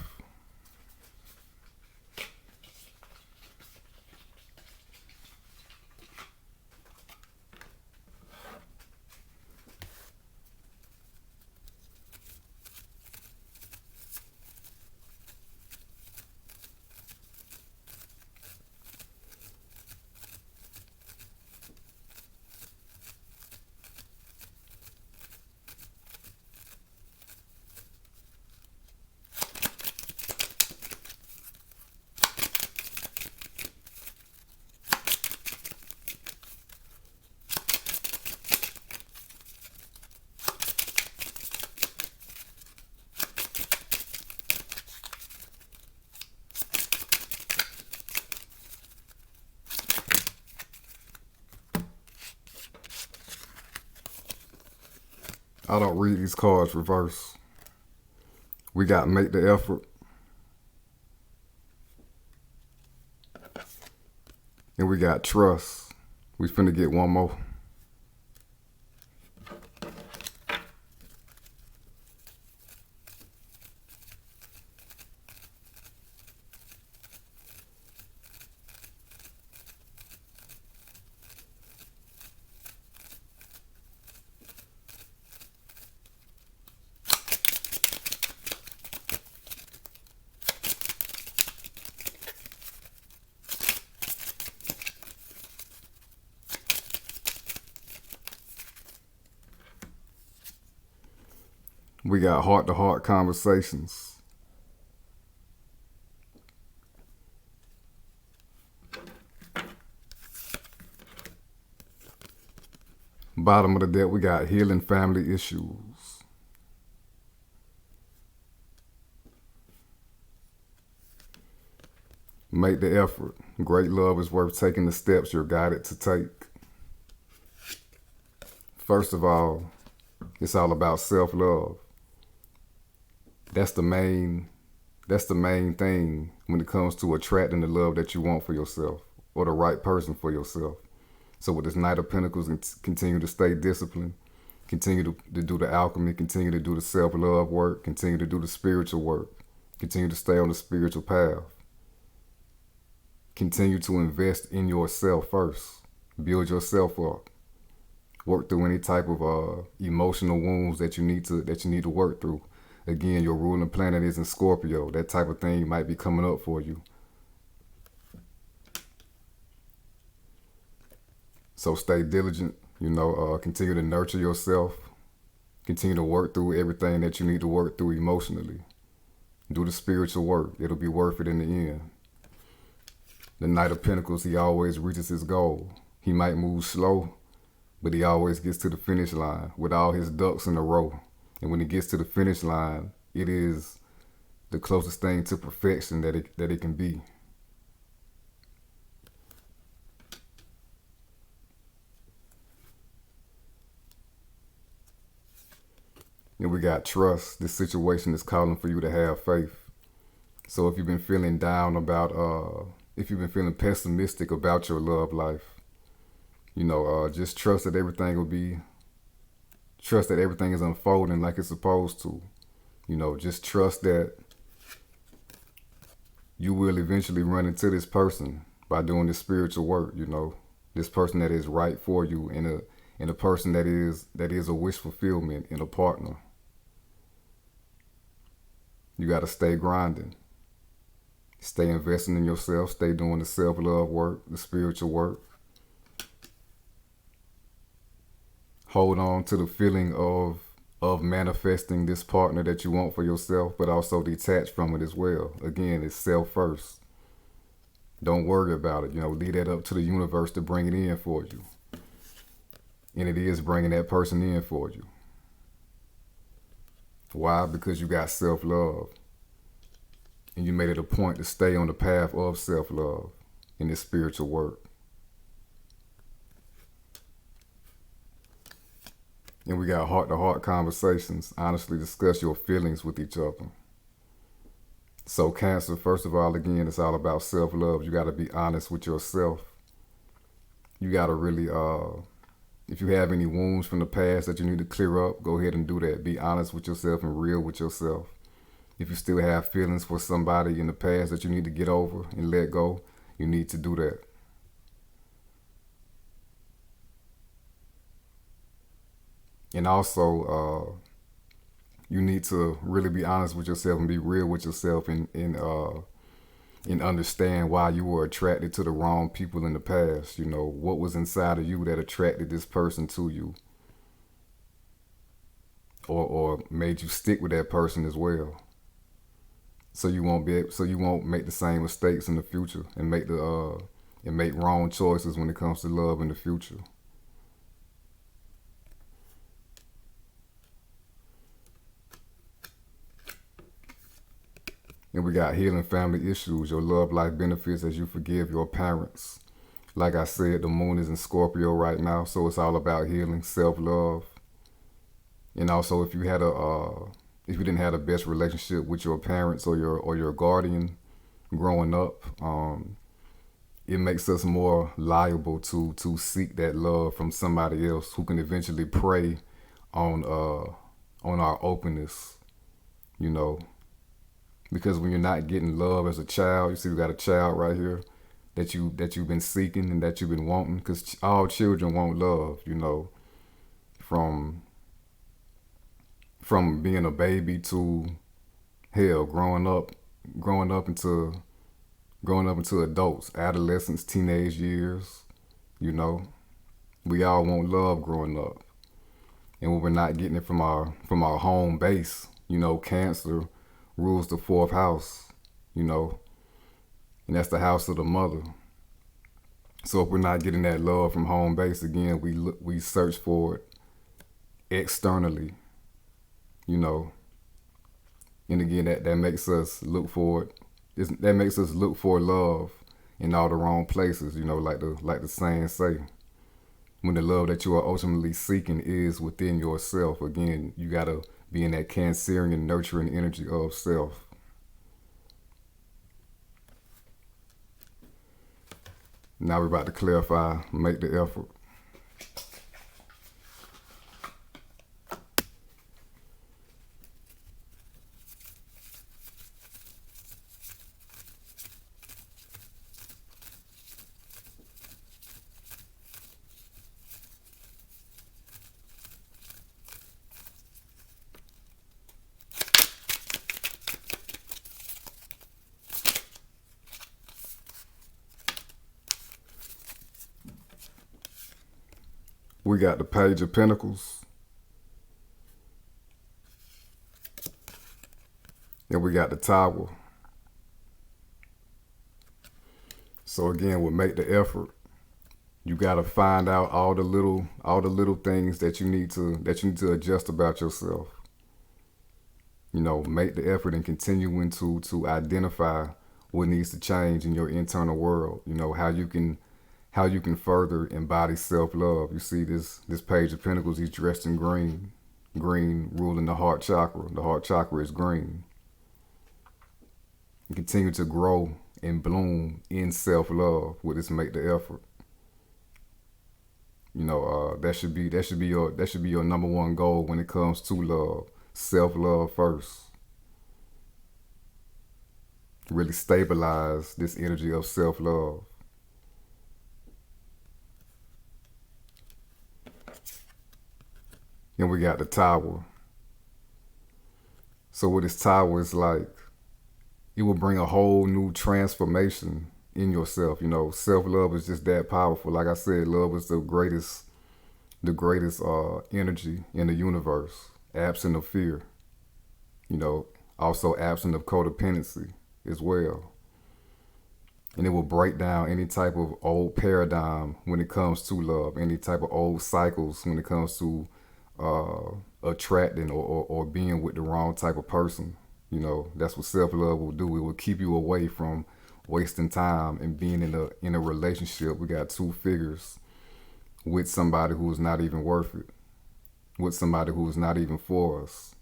I don't read these cards reverse. We got make the effort. And we got trust. We finna get one more. We got heart-to-heart conversations. Bottom of the deck, we got healing family issues. Make the effort. Great love is worth taking the steps you're guided to take. First of all, it's all about self-love. That's the main thing when it comes to attracting the love that you want for yourself or the right person for yourself. So with this Knight of Pentacles, continue to stay disciplined, continue to do the alchemy, continue to do the self-love work, continue to do the spiritual work, continue to stay on the spiritual path. Continue to invest in yourself first. Build yourself up. Work through any type of emotional wounds that you need to work through. Again, your ruling planet is in Scorpio. That type of thing might be coming up for you. So stay diligent, continue to nurture yourself. Continue to work through everything that you need to work through emotionally. Do the spiritual work. It'll be worth it in the end. The Knight of Pentacles, he always reaches his goal. He might move slow, but he always gets to the finish line with all his ducks in a row. And when he gets to the finish line, it is the closest thing to perfection that it can be. And we got trust. This situation is calling for you to have faith. So if you've been feeling down about, if you've been feeling pessimistic about your love life, just trust that everything is unfolding like it's supposed to. Just trust that you will eventually run into this person by doing this spiritual work, you know. This person that is right for you, and a person that is a wish fulfillment in a partner. You got to stay grinding. Stay investing in yourself. Stay doing the self-love work, the spiritual work. Hold on to the feeling of manifesting this partner that you want for yourself, but also detach from it as well. Again, it's self first. Don't worry about it. You know, leave that up to the universe to bring it in for you. And it is bringing that person in for you. Why? Because you got self-love. And you made it a point to stay on the path of self-love in this spiritual work. And we got heart-to-heart conversations. Honestly discuss your feelings with each other. So Cancer, first of all, again, it's all about self-love. You got to be honest with yourself. You got to really, if you have any wounds from the past that you need to clear up, go ahead and do that. Be honest with yourself and real with yourself. If you still have feelings for somebody in the past that you need to get over and let go, you need to do that. And also, you need to really be honest with yourself and be real with yourself, and understand why you were attracted to the wrong people in the past. You know, what was inside of you that attracted this person to you, or made you stick with that person as well. So you won't make the same mistakes in the future and make wrong choices when it comes to love in the future. And we got healing family issues. Your love life benefits as you forgive your parents. Like I said, the moon is in Scorpio right now, so it's all about healing, self-love. And also, if you didn't have the best relationship with your parents or your guardian growing up, it makes us more liable to seek that love from somebody else who can eventually prey on our openness, you know. Because when you're not getting love as a child, you see we got a child right here that you've been seeking and that you've been wanting. Because all children want love, you know, from being a baby to hell, growing up into adults, adolescence, teenage years, you know. We all want love growing up. And when we're not getting it from our home base, you know, Cancer rules the fourth house, you know, and that's the house of the mother. So if we're not getting that love from home base, again, we search for it externally, you know, and again that makes us look for it. That makes us look for love in all the wrong places, you know, like the saying say. When the love that you are ultimately seeking is within yourself, again, you gotta be in that Cancerian nurturing energy of self. Now we're about to clarify, make the effort. We got the Page of Pentacles. And we got the Tower. So again, we'll make the effort. You gotta find out all the little things that you need to adjust about yourself. You know, make the effort and continuing to identify what needs to change in your internal world. You know, how you can further embody self-love. You see this Page of Pentacles, he's dressed in green. Green ruling the heart chakra. The heart chakra is green. You continue to grow and bloom in self-love with this make the effort. You know, that should be your number one goal when it comes to love. Self-love first. really stabilize this energy of self-love. Then we got the Tower. So with this Tower, it's like it will bring a whole new transformation in yourself. Self-love is just that powerful. Like I said, love is the greatest energy in the universe, absent of fear. Also absent of codependency as well. And it will break down any type of old paradigm when it comes to love, any type of old cycles when it comes to attracting or being with the wrong type of person. That's what self-love will do. It will keep you away from wasting time and being in a relationship. We got two figures with somebody who is not even worth it, with somebody who is not even for us.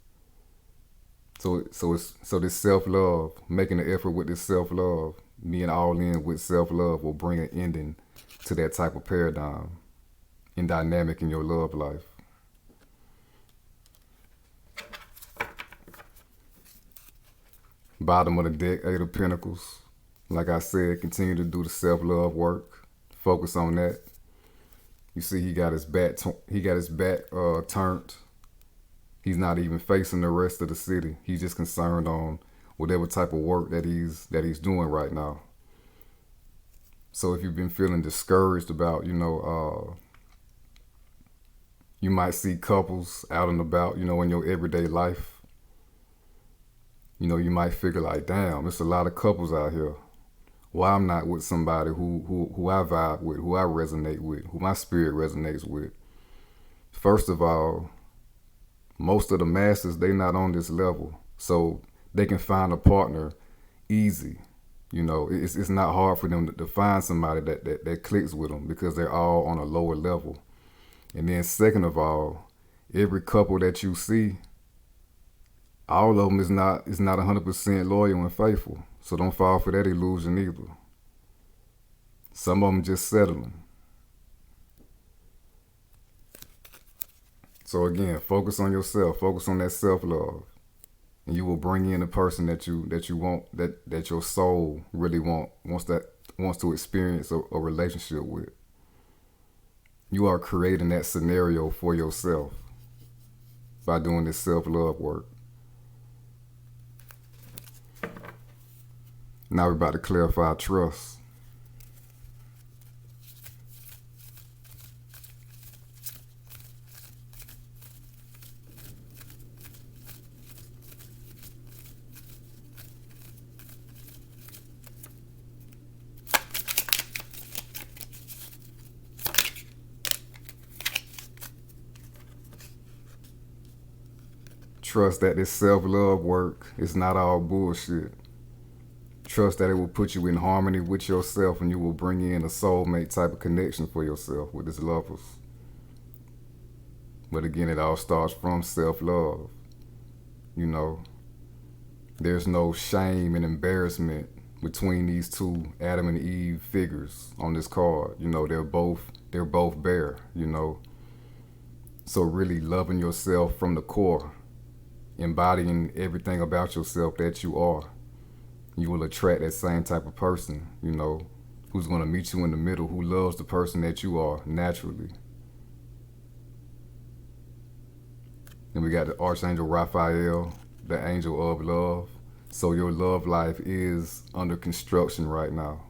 So this self-love, making an effort with this self-love, being all in with self-love will bring an ending to that type of paradigm and dynamic in your love life. Bottom of the deck, Eight of Pentacles. Like I said, continue to do the self-love work. Focus on that. You see, he got his back turned. He's not even facing the rest of the city. He's just concerned on whatever type of work that he's doing right now. So if you've been feeling discouraged about, you might see couples out and about, in your everyday life. You might figure like, damn, there's a lot of couples out here. Why I'm not with somebody who I vibe with, who I resonate with, who my spirit resonates with. First of all, most of the masses, they not on this level. So they can find a partner easy. It's not hard for them to find somebody that clicks with them because they're all on a lower level. And then second of all, every couple that you see, all of them is not 100% loyal and faithful. So don't fall for that illusion either. Some of them just settling. So again, focus on yourself. Focus on that self-love. And you will bring in the person that you want, that your soul really wants to experience a relationship with. You are creating that scenario for yourself by doing this self-love work. Now we're about to clarify trust. Trust that this self-love work is not all bullshit. Trust that it will put you in harmony with yourself and you will bring in a soulmate type of connection for yourself with this lovers. But again, it all starts from self-love. There's no shame and embarrassment between these two Adam and Eve figures on this card. They're both bare, So really loving yourself from the core, embodying everything about yourself that you are. You will attract that same type of person, who's going to meet you in the middle, who loves the person that you are naturally. And we got the Archangel Raphael, the angel of love. So your love life is under construction right now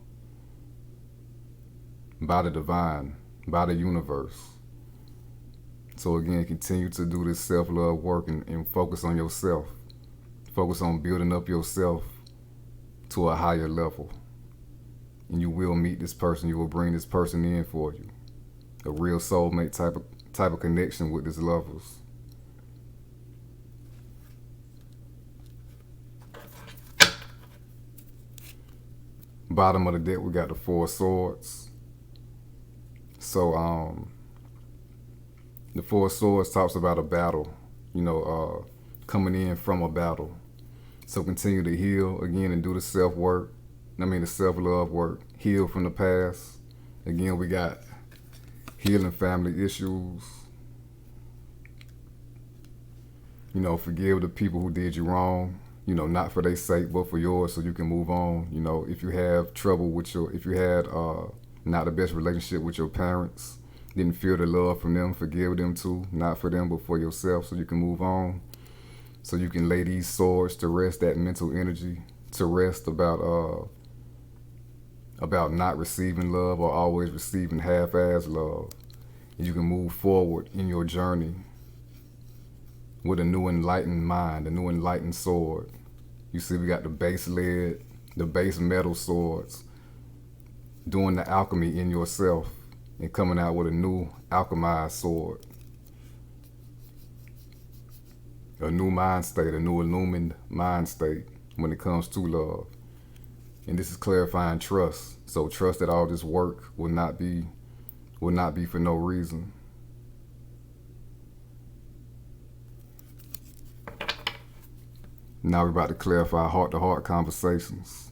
by the divine, by the universe. So again, continue to do this self-love work and focus on yourself. Focus on building up yourself to a higher level. And you will meet this person. You will bring this person in for you. A real soulmate type of connection with these lovers. Bottom of the deck, we got the Four of Swords. So the Four of Swords talks about a battle, coming in from a battle. So continue to heal again and do the the self-love work. Heal from the past. Again, we got healing family issues. Forgive the people who did you wrong. not for their sake, but for yours, so you can move on. If you have trouble with if you had not the best relationship with your parents, didn't feel the love from them, forgive them too, not for them, but for yourself, so you can move on. So you can lay these swords to rest, that mental energy to rest about not receiving love or always receiving half-ass love. And you can move forward in your journey with a new enlightened mind, a new enlightened sword. You see, we got the base lead, the base metal swords, doing the alchemy in yourself and coming out with a new alchemized sword. A new mind state, a new illumined mind state when it comes to love. And this is clarifying trust. So trust that all this work will not be for no reason. Now we're about to clarify heart-to-heart conversations.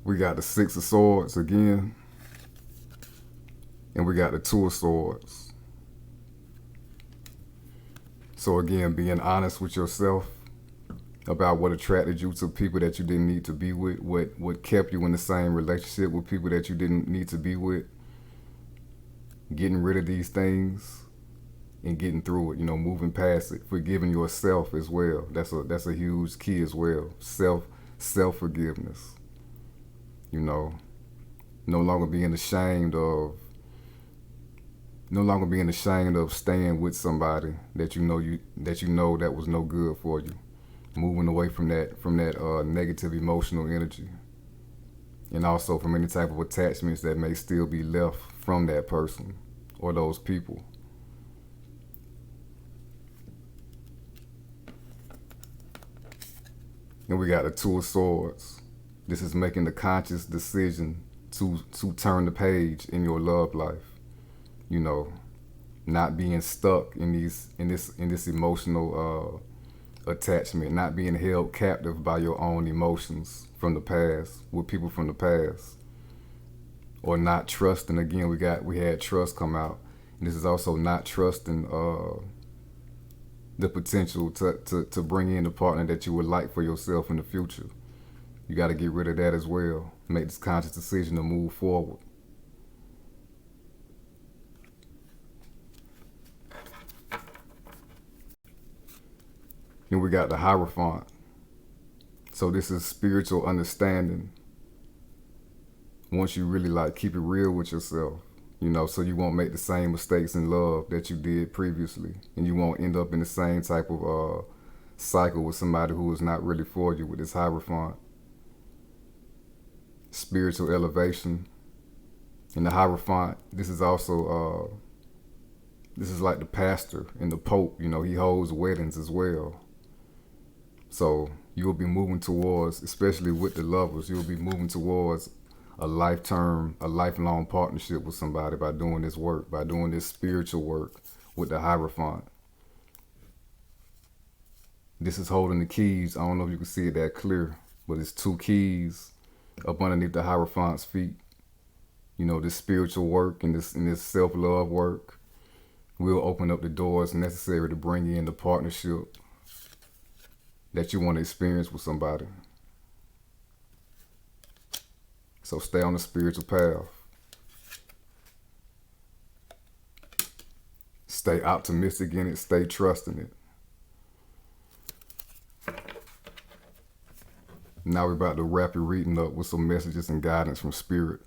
We got the Six of Swords again. And we got the Two of Swords. So again, being honest with yourself about what attracted you to people that you didn't need to be with, what kept you in the same relationship with people that you didn't need to be with. Getting rid of these things and getting through it, moving past it. Forgiving yourself as well. That's a huge key as well. Self-forgiveness. No longer being ashamed of staying with somebody that you know that was no good for you. Moving away from that negative emotional energy. And also from any type of attachments that may still be left from that person or those people. And we got the Two of Swords. This is making the conscious decision to turn the page in your love life. Not being stuck in this emotional attachment, not being held captive by your own emotions from the past, with people from the past. Or not trusting. Again, we had trust come out. And this is also not trusting the potential to bring in the partner that you would like for yourself in the future. You got to get rid of that as well. Make this conscious decision to move forward. And we got the Hierophant. So this is spiritual understanding. Once you really keep it real with yourself, so you won't make the same mistakes in love that you did previously. And you won't end up in the same type of cycle with somebody who is not really for you with this Hierophant. Spiritual elevation. And the Hierophant, this is also, this is like the pastor and the Pope, he holds weddings as well. So you'll be moving towards, especially with the lovers, you'll be moving towards a lifelong partnership with somebody by doing this work, by doing this spiritual work with the Hierophant. This is holding the keys. I don't know if you can see it that clear, but it's two keys up underneath the Hierophant's feet. This spiritual work and this self-love work will open up the doors necessary to bring in the partnership that you want to experience with somebody. So stay on the spiritual path. Stay optimistic in it. Stay trusting it. Now we're about to wrap your reading up with some messages and guidance from Spirit.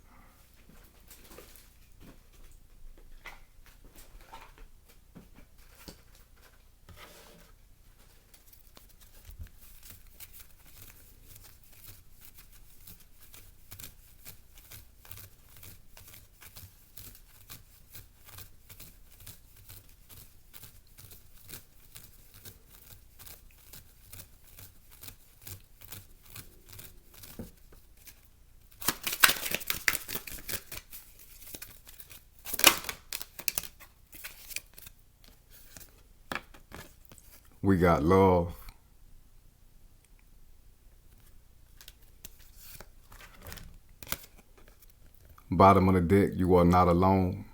We got love. Bottom of the deck, you are not alone.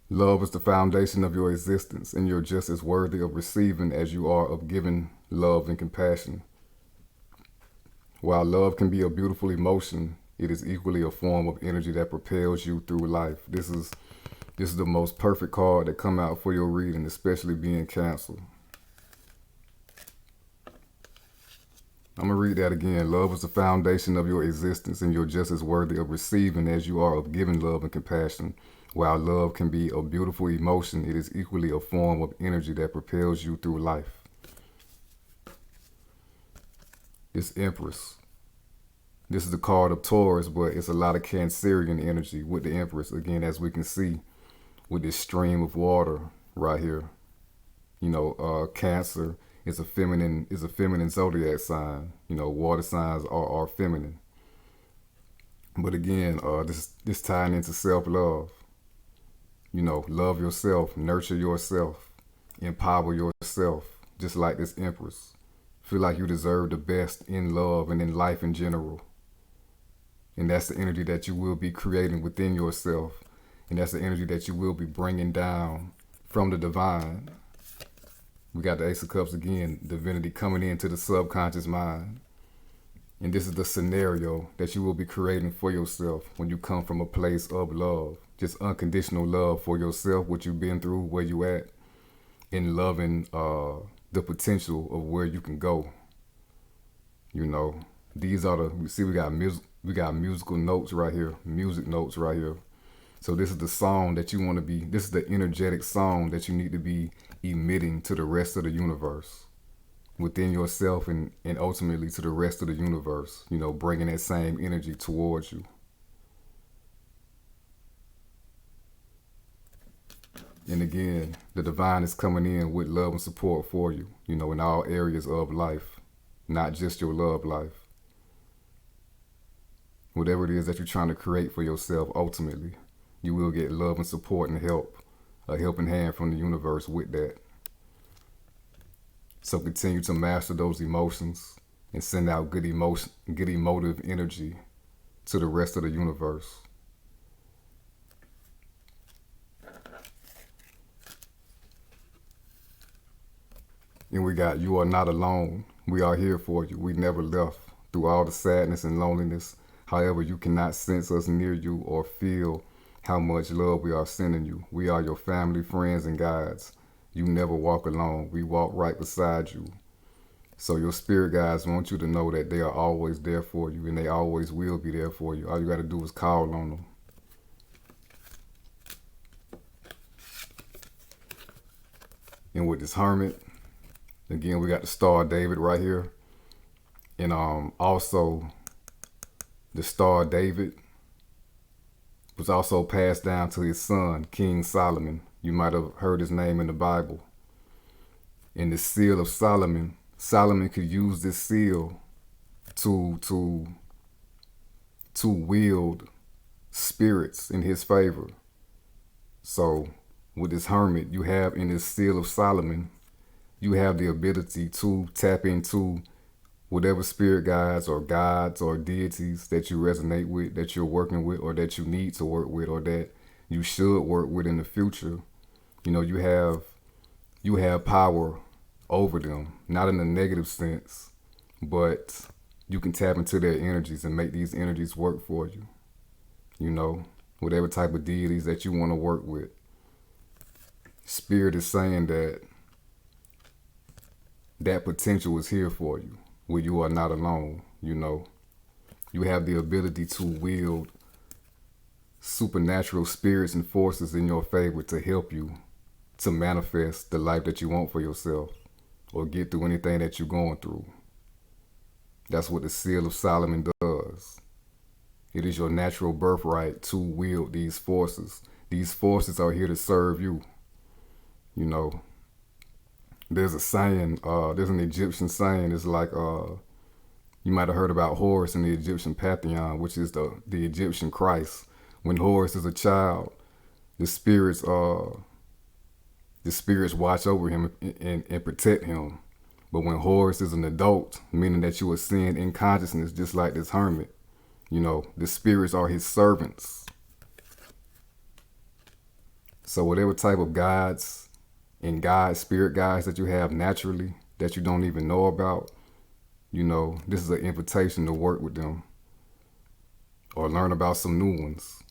Love is the foundation of your existence, and you're just as worthy of receiving as you are of giving love and compassion. While love can be a beautiful emotion, it is equally a form of energy that propels you through life. This is the most perfect card that come out for your reading, especially being Cancer. I'm going to read that again. Love is the foundation of your existence, and you're just as worthy of receiving as you are of giving love and compassion. While love can be a beautiful emotion, it is equally a form of energy that propels you through life. It's Empress. This is the card of Taurus, but it's a lot of Cancerian energy with the Empress. Again, as we can see with this stream of water right here. You know, Cancer is a feminine zodiac sign. You know, water signs are feminine. But again, this tying into self-love. You know, love yourself, nurture yourself, empower yourself, just like this Empress. Feel like you deserve the best in love and in life in general. And that's the energy that you will be creating within yourself. And that's the energy that you will be bringing down from the divine. We got the Ace of Cups again, divinity coming into the subconscious mind. And this is the scenario that you will be creating for yourself when you come from a place of love. Just unconditional love for yourself, what you've been through, where you at, and loving the potential of where you can go. You know, these are we got musical notes right here, music notes right here. So this is the song that you want to be, this is the energetic song that you need to be emitting to the rest of the universe, within yourself and ultimately to the rest of the universe, you know, bringing that same energy towards you. And again, the divine is coming in with love and support for you, you know, in all areas of life, not just your love life. Whatever it is that you're trying to create for yourself, ultimately, you will get love and support and help, a helping hand from the universe with that. So continue to master those emotions and send out good emotive energy to the rest of the universe. And we got, you are not alone. We are here for you. We never left through all the sadness and loneliness. However, you cannot sense us near you or feel how much love we are sending you. We are your family, friends, and guides. You never walk alone. We walk right beside you. So your spirit guides want you to know that they are always there for you, and they always will be there for you. All you got to do is call on them. And with this Hermit, again, we got the Star of David right here. And also, the Star of David was also passed down to his son, King Solomon. You might have heard his name in the Bible. In the seal of Solomon, Solomon could use this seal to wield spirits in his favor. So with this Hermit, you have in this seal of Solomon, you have the ability to tap into whatever spirit guides or deities that you resonate with, that you're working with, or that you need to work with, or that you should work with in the future. You know, you have power over them, not in a negative sense, but you can tap into their energies and make these energies work for you. You know, whatever type of deities that you want to work with. Spirit is saying that potential is here for you, where you are not alone. You know, you have the ability to wield supernatural spirits and forces in your favor to help you to manifest the life that you want for yourself, or get through anything that you're going through. That's what the seal of Solomon does. It is your natural birthright to wield these forces. These forces are here to serve you. You know, there's a saying, there's an Egyptian saying, it's like, you might have heard about Horus in the Egyptian pantheon, which is the Egyptian Christ, When Horus is a child, the spirits watch over him and protect him. But when Horus is an adult, meaning that you ascend in consciousness, just like this hermit, the spirits are his servants. So whatever type of guides and spirit guides that you have naturally that you don't even know about, this is an invitation to work with them or learn about some new ones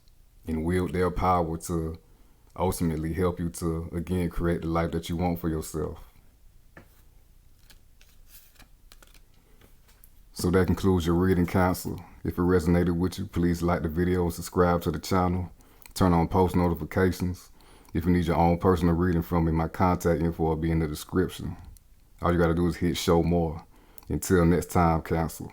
and wield their power to ultimately help you to, again, create the life that you want for yourself. So that concludes your reading, Council. If it resonated with you, please like the video and subscribe to the channel. Turn on post notifications. If you need your own personal reading from me, my contact info will be in the description. All you got to do is hit show more. Until next time, Council.